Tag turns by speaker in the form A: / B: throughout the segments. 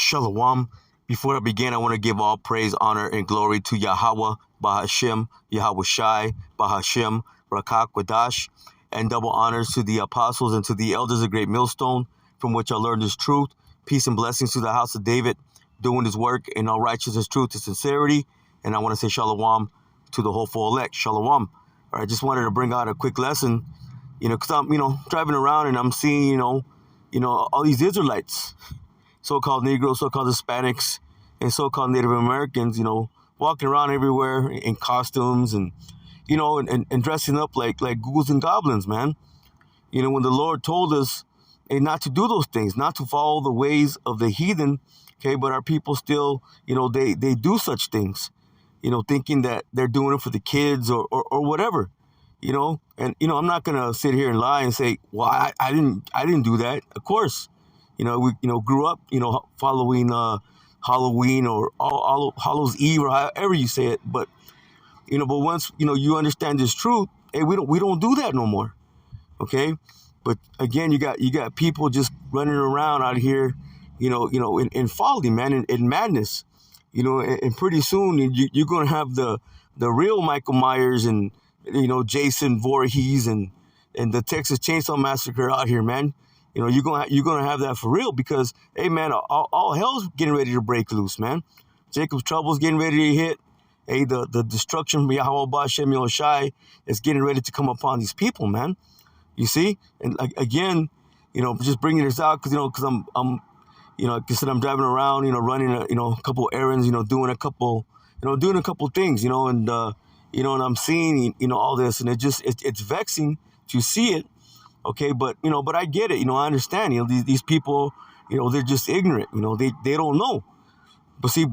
A: Shalom. Before I begin, I want to give all praise, honor, and glory to Yahweh, Bahashim, Yahweh Shai, Bahashim, Rakak Wadash, and double honors to the apostles and to the elders of Great Millstone, from which I learned this truth. Peace and blessings to the house of David, doing his work in all righteousness, truth, and sincerity. And I want to say shalom to the hopeful elect. Shalom. All right, just wanted to bring out a quick lesson, because I'm, driving around and I'm seeing, all these Israelites, so-called Negroes, so-called Hispanics, and so-called Native Americans, walking around everywhere in costumes and, and dressing up like ghouls and goblins, man. When the Lord told us not to do those things, not to follow the ways of the heathen, okay, but our people still, they do such things, thinking that they're doing it for the kids or whatever, and, I'm not going to sit here and lie and say, well, I didn't do that. Of course. We grew up, following Halloween or all Hallows Eve or however you say it. But but once you understand this truth, hey, we don't do that no more. Okay, but again, you got people just running around out here, in folly, man, in madness, and pretty soon you're gonna have the real Michael Myers and Jason Voorhees and the Texas Chainsaw Massacre out here, man. You're gonna have that for real because, hey, man, all hell's getting ready to break loose, man. Jacob's trouble's getting ready to hit. Hey, the destruction from Yahweh Bashem Yoshai is getting ready to come upon these people, man. You see, and again, just bringing this out because I'm like I said, I'm driving around, running a couple errands, doing a couple things, and and I'm seeing all this, and it's vexing to see it. Okay, but I get it. I understand. These people, they're just ignorant. They don't know. But see,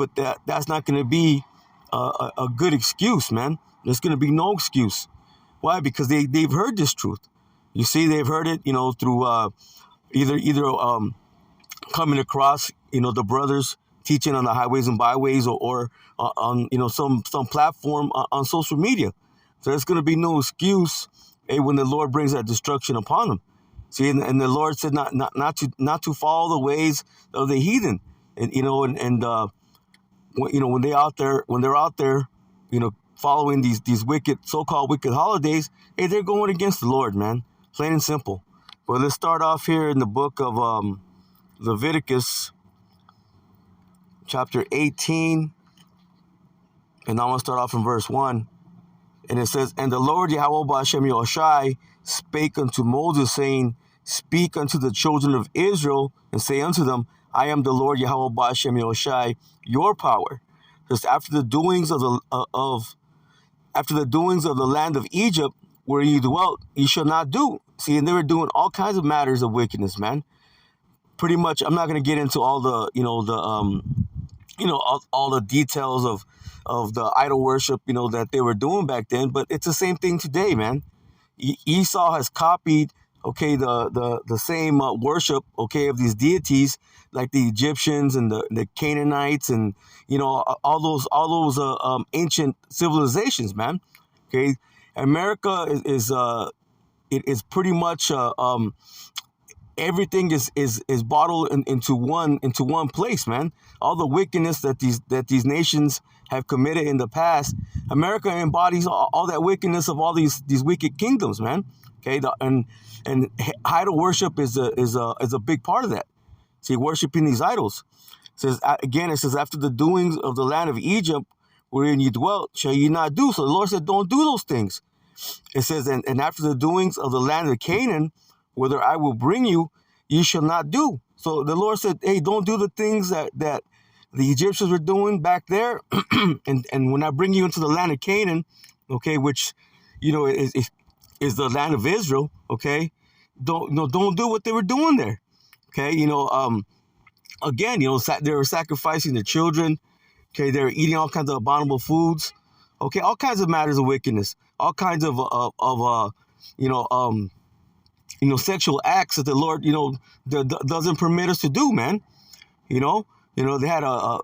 A: that's not going to be a good excuse, man. There's going to be no excuse. Why? Because they've heard this truth. You see, they've heard it, through either coming across, the brothers teaching on the highways and byways or on some platform on social media. So there's going to be no excuse. Hey, when the Lord brings that destruction upon them, see, and the Lord said not to follow the ways of the heathen, and when they're out there, following these wicked so-called wicked holidays, hey, they're going against the Lord, man, plain and simple. Well, let's start off here in the book of Leviticus, chapter 18, and I'm gonna start off in verse 1. And it says, and the Lord Yahweh Bashem Yoshai spake unto Moses, saying, speak unto the children of Israel, and say unto them, I am the Lord Yahweh Bashem Yoshai, your power. Just after the doings of the land of Egypt, where you dwelt, you shall not do. See, and they were doing all kinds of matters of wickedness, man. Pretty much, I'm not going to get into all the all the details of the idol worship, that they were doing back then, but it's the same thing today, man. Esau has copied, okay, the same worship, okay, of these deities, like the Egyptians and the Canaanites and, all those ancient civilizations, man. Okay, America is pretty much everything is bottled into one place, man. All the wickedness that these nations have committed in the past, America embodies all that wickedness of all these wicked kingdoms, man. Okay, and idol worship is a big part of that. See, worshiping these idols. It says after the doings of the land of Egypt, wherein you dwelt, shall you not do. So the Lord said, don't do those things. It says, and after the doings of the land of Canaan, whither I will bring you, you shall not do. So the Lord said, hey, don't do the things that the Egyptians were doing back there. and when I bring you into the land of Canaan, okay, which, is the land of Israel, okay, don't do what they were doing there. Okay, again, they were sacrificing their children. Okay, they were eating all kinds of abominable foods. Okay, all kinds of matters of wickedness, all kinds of sexual acts that the Lord, doesn't permit us to do, man. They had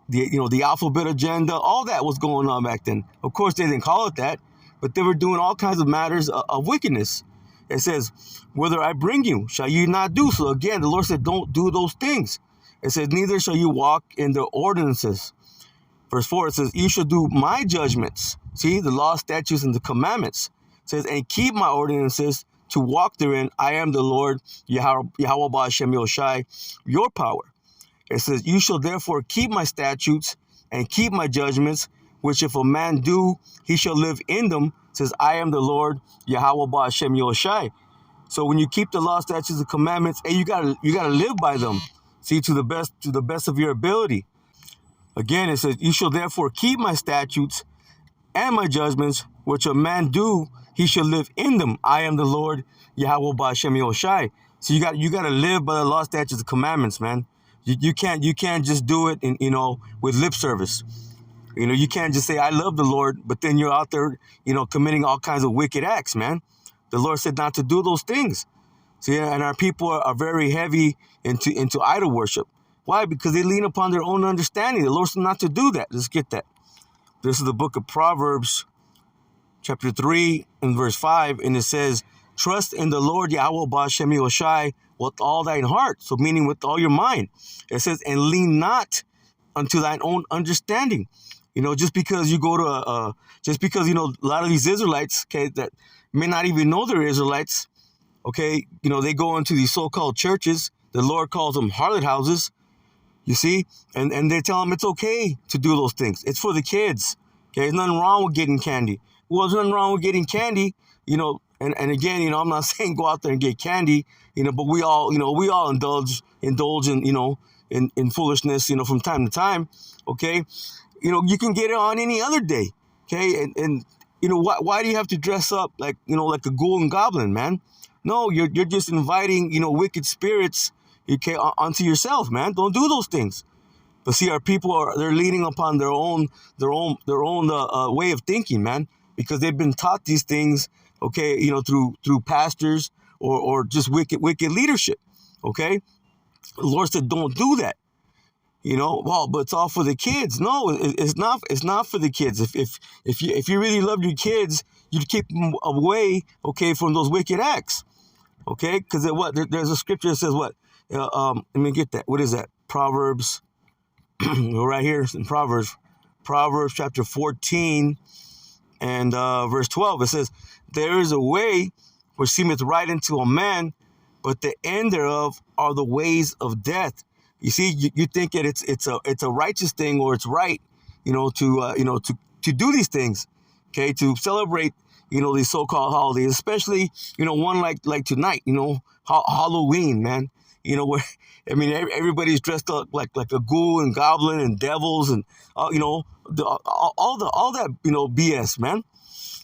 A: the alphabet agenda, all that was going on back then. Of course, they didn't call it that, but they were doing all kinds of matters of wickedness. It says, whether I bring you, shall you not do. So again, the Lord said, don't do those things. It says, neither shall you walk in the ordinances. Verse 4, it says, you shall do my judgments. See, the law, statutes, and the commandments. It says, and keep my ordinances to walk therein. I am the Lord, Yahweh Ba'ashem Yoshai, your power. It says, you shall therefore keep my statutes and keep my judgments, which if a man do, he shall live in them. It says, I am the Lord, Yahweh Ba'ashem Yoshai. So when you keep the law, statutes, and commandments, hey, you gotta live by them. See, to the best of your ability. Again, it says, you shall therefore keep my statutes and my judgments, which a man do, he shall live in them. I am the Lord, Yahweh Ba'ashem Yoshai. So you got to live by the law, statutes, and commandments, man. You can't just do it in, with lip service. You can't just say, I love the Lord, but then you're out there, committing all kinds of wicked acts, man. The Lord said not to do those things. See, and our people are very heavy into idol worship. Why? Because they lean upon their own understanding. The Lord said not to do that. Let's get that. This is the book of Proverbs, chapter 3 and verse 5. And it says, trust in the Lord Yahweh Ba'ashem Yoshai with all thine heart. So meaning with all your mind. It says, and lean not unto thine own understanding. Just because you go to a lot of these Israelites, okay, that may not even know they're Israelites, okay, they go into these so-called churches. The Lord calls them harlot houses. You see, and they tell them it's okay to do those things. It's for the kids. Okay, there's nothing wrong with getting candy. Well, there's nothing wrong with getting candy. And again, I'm not saying go out there and get candy. But we all indulge in foolishness. From time to time. Okay, you can get it on any other day. Okay, and why do you have to dress up like like a ghoul and goblin, man? No, you're just inviting wicked spirits. Okay, onto yourself, man. Don't do those things. But see, our people they're leaning upon their own way of thinking, man, because they've been taught these things, okay, through pastors or just wicked leadership. Okay, the Lord said, don't do that. Well, but it's all for the kids. No, it's not. It's not for the kids. If you really loved your kids, you'd keep them away, okay, from those wicked acts. Okay, because there's a scripture that says what? Let me get that. What is that? Proverbs. Right here in Proverbs chapter 14 and verse 12. It says, there is a way which seemeth right unto a man, but the end thereof are the ways of death. You see, you think that it's a righteous thing, or it's right, to do these things, okay, to celebrate, these so-called holidays, especially, one like tonight, Halloween, man. Where everybody's dressed up like a ghoul and goblin and devils and all that BS, man.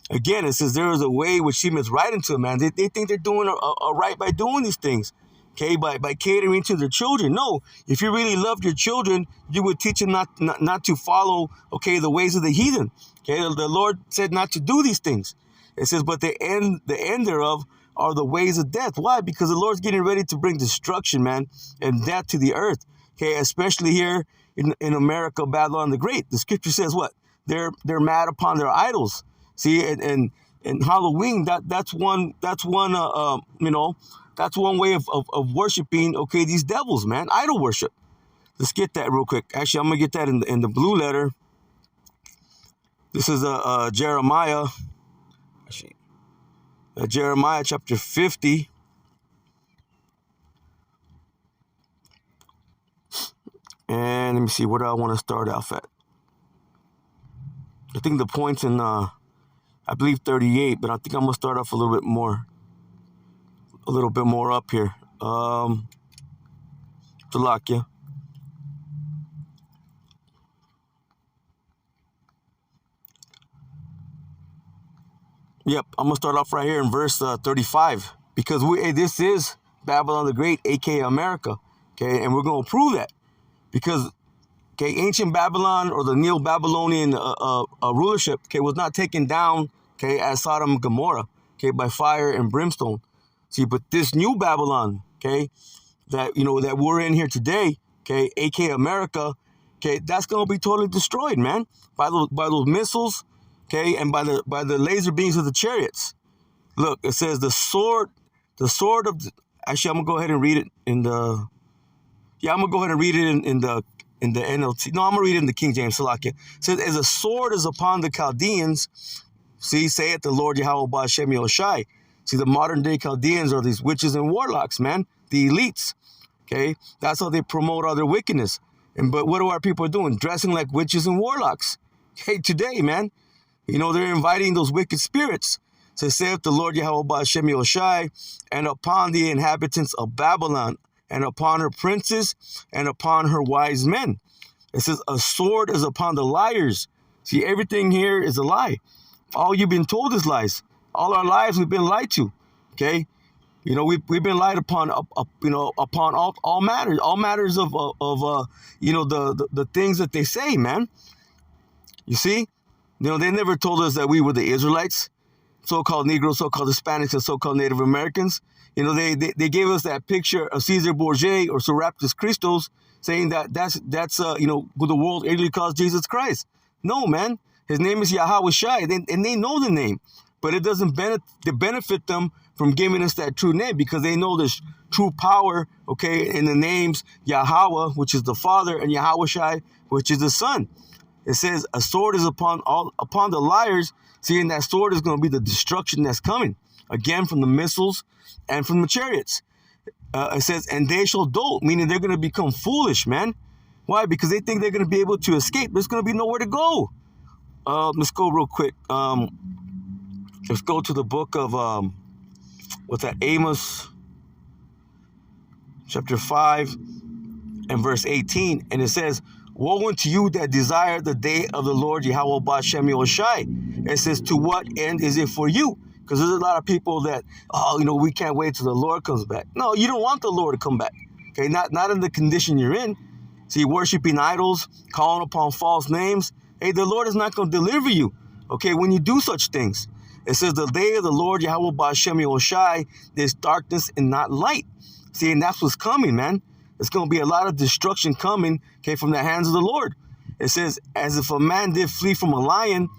A: Again, it says there is a way which seemeth right unto a man. They think they're doing a right by doing these things, okay, by catering to their children. No, if you really loved your children, you would teach them not to follow, okay, the ways of the heathen. Okay, the Lord said not to do these things. It says, but the end thereof are the ways of death. Why? Because the Lord's getting ready to bring destruction, man, and death to the earth. Okay, especially here in America, Babylon the Great. The scripture says what? They're mad upon their idols. See, and Halloween, that's one way of worshiping, okay, these devils, man, idol worship. Let's get that real quick. Actually, I'm gonna get that in the blue letter. This is Jeremiah. Actually, Jeremiah chapter 50. And let me see, where do I want to start off at? I think the point's in, I believe 38, but I think I'm going to start off a little bit more up here. Salakia. Yep, I'm going to start off right here in verse 35, because this is Babylon the Great, aka America, okay, and we're going to prove that, because, okay, ancient Babylon, or the Neo-Babylonian rulership, okay, was not taken down, okay, as Sodom and Gomorrah, okay, by fire and brimstone. See, but this new Babylon, okay, that we're in here today, okay, aka America, okay, that's going to be totally destroyed, man, by those missiles. Okay, and by the laser beams of the chariots. Look, it says the sword of actually, I'm gonna go ahead and read it in the Yeah, I'm gonna go ahead and read it in the NLT. No, I'm gonna read it in the King James. Salakia. It says, as a sword is upon the Chaldeans, see, saith the Lord Yahweh Ba'ashem Yoshai. See, the modern day Chaldeans are these witches and warlocks, man, the elites. Okay, that's how they promote all their wickedness. But what are our people doing? Dressing like witches and warlocks. Hey, today, man, they're inviting those wicked spirits. So saith the Lord Yahweh Ba'ashem Yoshai, and upon the inhabitants of Babylon, and upon her princes, and upon her wise men. It says, a sword is upon the liars. See, everything here is a lie. All you've been told is lies. All our lives we've been lied to. Okay, we've been lied upon. Upon all matters of the things that they say, man. You see, they never told us that we were the Israelites, so-called Negroes, so-called Hispanics, and so-called Native Americans. They gave us that picture of Caesar Borgia or Serapis Christos, saying that's who the world really calls Jesus Christ. No, man. His name is Yahweh Shai, and they know the name, but it doesn't benefit them from giving us that true name, because they know there's true power, okay, in the names Yahweh, which is the Father, and Yahweh Shai, which is the Son. It says a sword is upon the liars. Seeing that sword is going to be the destruction that's coming, again, from the missiles and from the chariots. It says, and they shall dote, meaning they're going to become foolish, man. Why? Because they think they're going to be able to escape. There's going to be nowhere to go. Let's go real quick. Let's go to the book of, Amos, chapter 5 and verse 18. And it says, woe unto you that desire the day of the Lord Yahweh Ba'ashem Yoshai. It says, to what end is it for you? Because there's a lot of people that, we can't wait till the Lord comes back. No, you don't want the Lord to come back. Okay, not in the condition you're in. See, worshiping idols, calling upon false names. Hey, the Lord is not going to deliver you, okay, when you do such things. It says, the day of the Lord Yahweh Ba'ashem Yoshai, there's darkness and not light. See, and that's what's coming, man. There's going to be a lot of destruction coming, okay, from the hands of the Lord. It says, as if a man did flee from a lion,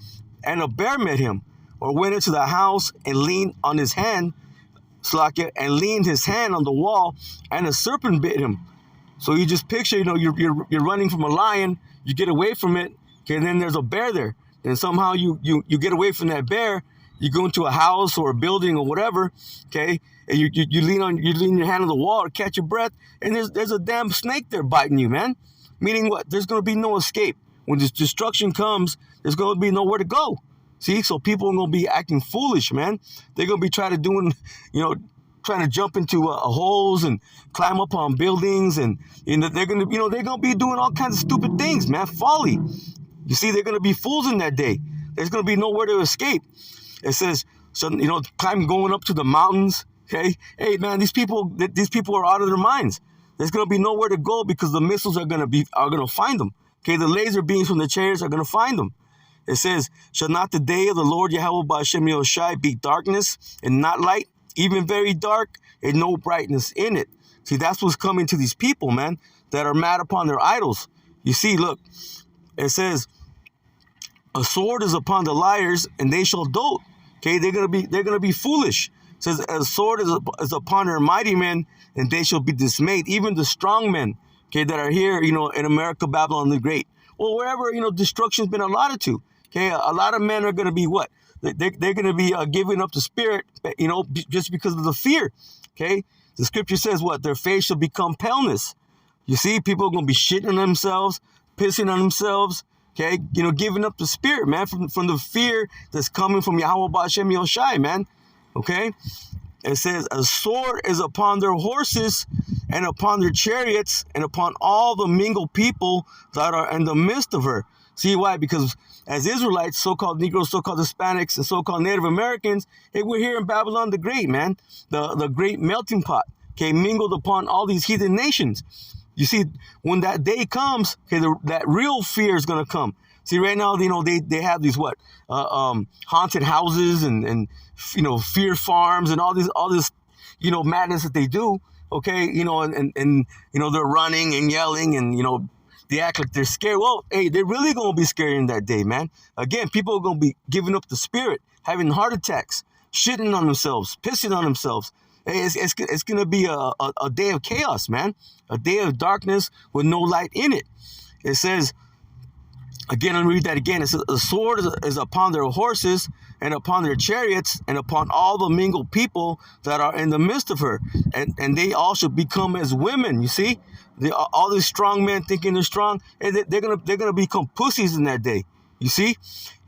A: and a bear met him, or went into the house and leaned on his hand, and leaned his hand on the wall, and a serpent bit him. So you just picture, you're running from a lion, you get away from it, okay, and then there's a bear there. And somehow you get away from that bear, you go into a house or a building or whatever, okay, and you lean your hand on the wall to catch your breath, and there's a damn snake there biting you, man. Meaning what? There's going to be no escape. When this destruction comes, there's going to be nowhere to go. See, so people are going to be acting foolish, man. They're going to be trying to jump into holes and climb up on buildings, and they're going to be doing all kinds of stupid things, man. Folly. You see, they're going to be fools in that day. There's going to be nowhere to escape. It says, going up to the mountains. Okay, hey man, these people are out of their minds. There's going to be nowhere to go because the missiles are going to find them. Okay, the laser beams from the chariots are going to find them. It says, shall not the day of the Lord Yahweh Ba'ashem Yoshai be darkness and not light, even very dark, and no brightness in it? See, that's what's coming to these people, man, that are mad upon their idols. You see, look, it says, a sword is upon the liars, and they shall dote. Okay, they're gonna be foolish. It says, a sword is upon her mighty men, and they shall be dismayed. Even the strong men, okay, that are here, in America, Babylon the Great, or wherever, destruction's been allotted to. Okay, a lot of men are going to be what? They're going to be giving up the spirit, just because of the fear. Okay, the scripture says what? Their face shall become paleness. You see, people are going to be shitting on themselves, pissing on themselves. Okay, giving up the spirit, man, from the fear that's coming from Yahweh Ba'ashem Yoshai, man. Okay, it says, a sword is upon their horses and upon their chariots and upon all the mingled people that are in the midst of her. See why? Because as Israelites, so-called Negroes, so-called Hispanics, and so-called Native Americans, hey, we're here in Babylon the Great, man. The great melting pot, okay, mingled upon all these heathen nations. You see, when that day comes, okay, that real fear is going to come. See, right now, they have these haunted houses and fear farms and all this madness that they do. Okay, and they're running and yelling and they act like they're scared. Well, hey, they're really going to be scared in that day, man. Again, people are going to be giving up the spirit, having heart attacks, shitting on themselves, pissing on themselves. Hey, it's going to be a day of chaos, man. A day of darkness with no light in it. It says, again, let me read that again. It says, the sword is upon their horses and upon their chariots and upon all the mingled people that are in the midst of her. And they all should become as women, you see? All these strong men thinking they're strong, and they're gonna become pussies in that day. You see?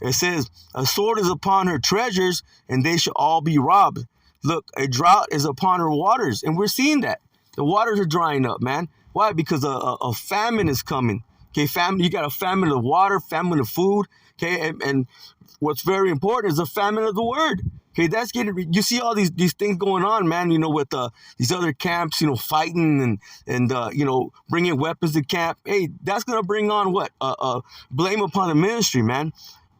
A: It says, a sword is upon her treasures, and they shall all be robbed. Look, a drought is upon her waters, and we're seeing that. The waters are drying up, man. Why? Because a famine is coming. Okay, famine. You got a famine of water, famine of food. Okay, and what's very important is a famine of the word. Okay, that's getting. You see all these things going on, man. You know, with these other camps, you know, fighting and you know, bringing weapons to camp. Hey, that's gonna bring on what? Blame upon the ministry, man.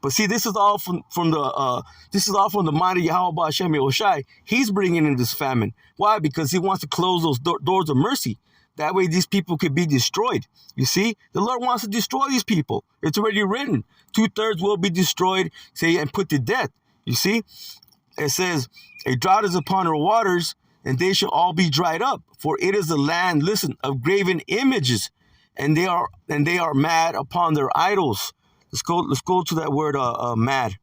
A: But see, this is all from the mind of Yahweh Hashem Yahushai. He's bringing in this famine. Why? Because he wants to close those doors of mercy. That way these people could be destroyed. You see, the Lord wants to destroy these people. It's already written. 2/3 will be destroyed, say, and put to death. You see, it says, a drought is upon her waters, and they shall all be dried up. For it is a land, listen, of graven images, and they are mad upon their idols. Let's go to that word mad.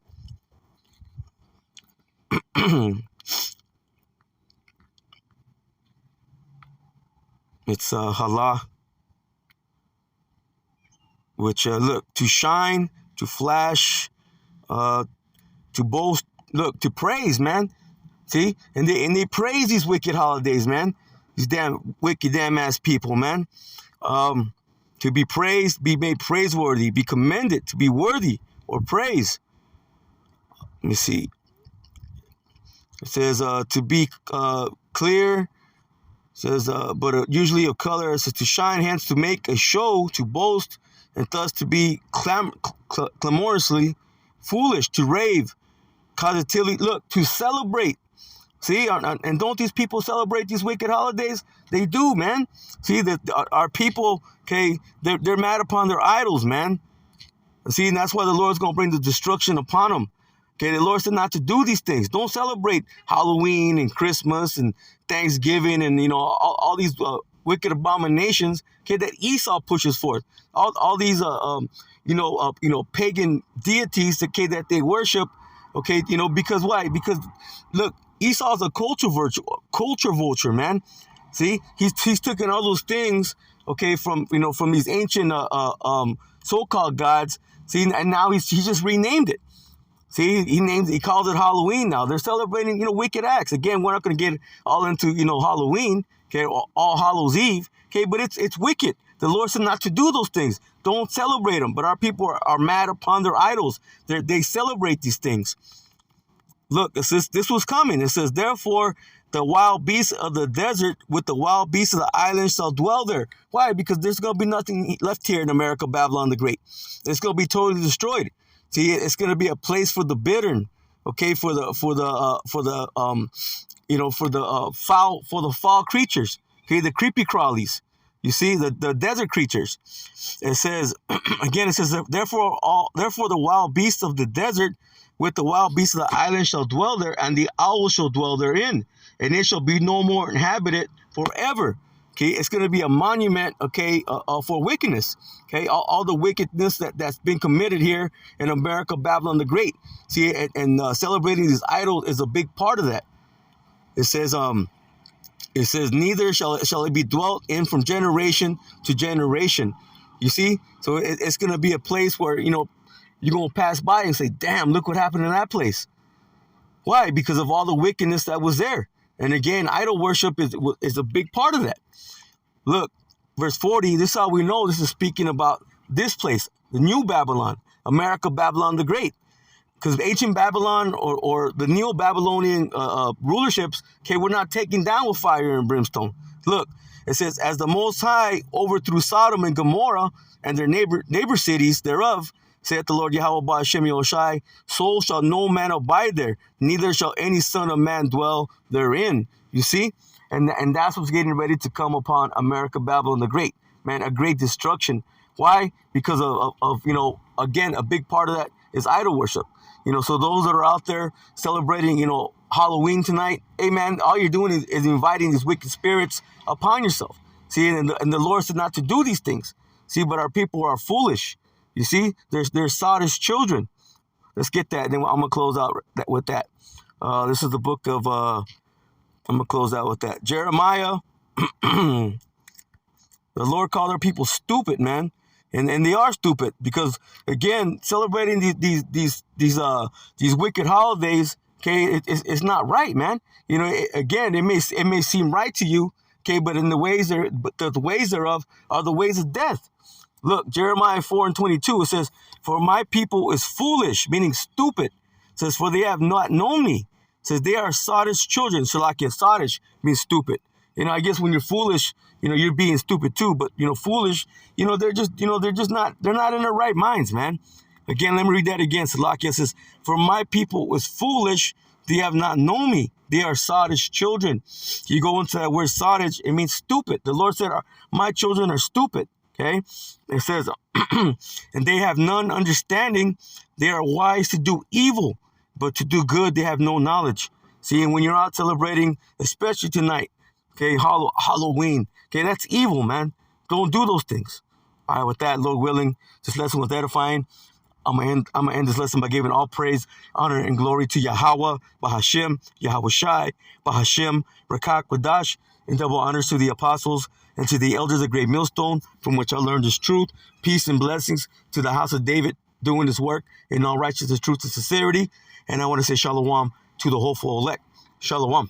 A: It's halah, which look, to shine, to flash, to boast, look, to praise, man. See, and they praise these wicked holidays, man. These damn wicked, damn ass people, man. To be praised, be made praiseworthy, be commended, to be worthy or praise. Let me see. It says to be clear. It says, but usually of color. It says to shine, hence to make a show, to boast, and thus to be clamorously foolish, to rave, causatively, look, to celebrate. See, and don't these people celebrate these wicked holidays? They do, man. See, that our people, okay, they're mad upon their idols, man. See, and that's why the Lord's going to bring the destruction upon them. Okay, the Lord said not to do these things. Don't celebrate Halloween and Christmas and Thanksgiving and, you know, all these wicked abominations, okay, that Esau pushes forth. All these, pagan deities, okay, that they worship, okay, you know, because why? Because, look, Esau's a culture vulture, man. See, he's taken all those things, okay, from these ancient so-called gods. See, and now he's just renamed it. See, he calls it Halloween now. They're celebrating, wicked acts. Again, we're not going to get all into, Halloween, okay, or All Hallows Eve, okay, but it's wicked. The Lord said not to do those things. Don't celebrate them. But our people are mad upon their idols. They celebrate these things. Look, it says, this was coming. It says, therefore, the wild beasts of the desert with the wild beasts of the islands shall dwell there. Why? Because there's going to be nothing left here in America, Babylon the Great. It's going to be totally destroyed. See, it's going to be a place for the bittern, okay, for the foul creatures, okay, the creepy crawlies. You see, the desert creatures. It says, again, it says, therefore the wild beasts of the desert with the wild beasts of the island shall dwell there, and the owl shall dwell therein, and it shall be no more inhabited forever. Okay, it's going to be a monument, okay, for wickedness. Okay, all the wickedness that's been committed here in America, Babylon the Great. See, and celebrating these idols is a big part of that. It says, neither shall it be dwelt in from generation to generation. You see, so it's going to be a place where you're going to pass by and say, "Damn, look what happened in that place." Why? Because of all the wickedness that was there. And again, idol worship is a big part of that. Look, verse 40, this is how we know this is speaking about this place, the new Babylon, America, Babylon the Great. Because ancient Babylon or the Neo-Babylonian rulerships, okay, were not taken down with fire and brimstone. Look, it says, as the Most High overthrew Sodom and Gomorrah and their neighbor cities thereof, saith the Lord Yahweh Hashem Yahushai, so shall no man abide there, neither shall any son of man dwell therein. You see? And that's what's getting ready to come upon America, Babylon the Great. Man, a great destruction. Why? Because of again, a big part of that is idol worship. So those that are out there celebrating, Halloween tonight, amen, all you're doing is inviting these wicked spirits upon yourself. See, and the Lord said not to do these things. See, but our people are foolish. You see, they're sottish children. Let's get that. Then I'm going to close out with that. This is the book of, I'm going to close out with that. Jeremiah, the Lord called our people stupid, man. And they are stupid because, again, celebrating these wicked holidays, okay, it's not right, man. You know, it may seem right to you, okay, but the ways thereof are the ways of death. Look, Jeremiah 4:22, it says, "For my people is foolish," meaning stupid. It says, "For they have not known me." It says, "They are sottish children." Shalakia, sottish means stupid. You know, I guess when you're foolish, you know, you're being stupid too. But, you know, foolish, you know, they're not in their right minds, man. Again, let me read that again. Shalakia says, "For my people is foolish, they have not known me. They are sottish children." You go into that word sottish, it means stupid. The Lord said, my children are stupid. Okay, it says, and they have none understanding. They are wise to do evil, but to do good they have no knowledge. See, and when you're out celebrating, especially tonight, okay, Halloween, okay, that's evil, man. Don't do those things. All right, with that, Lord willing, this lesson was edifying. I'm gonna end this lesson by giving all praise, honor, and glory to Yahweh, Bahashem, Yahweh Shai, Bahashem, Rakak, Wadash, and double honors to the apostles and to the elders of Great Millstone, from which I learned this truth. Peace and blessings to the house of David, doing this work in all righteousness, truth, and sincerity. And I want to say shalom to the hopeful elect. Shalom.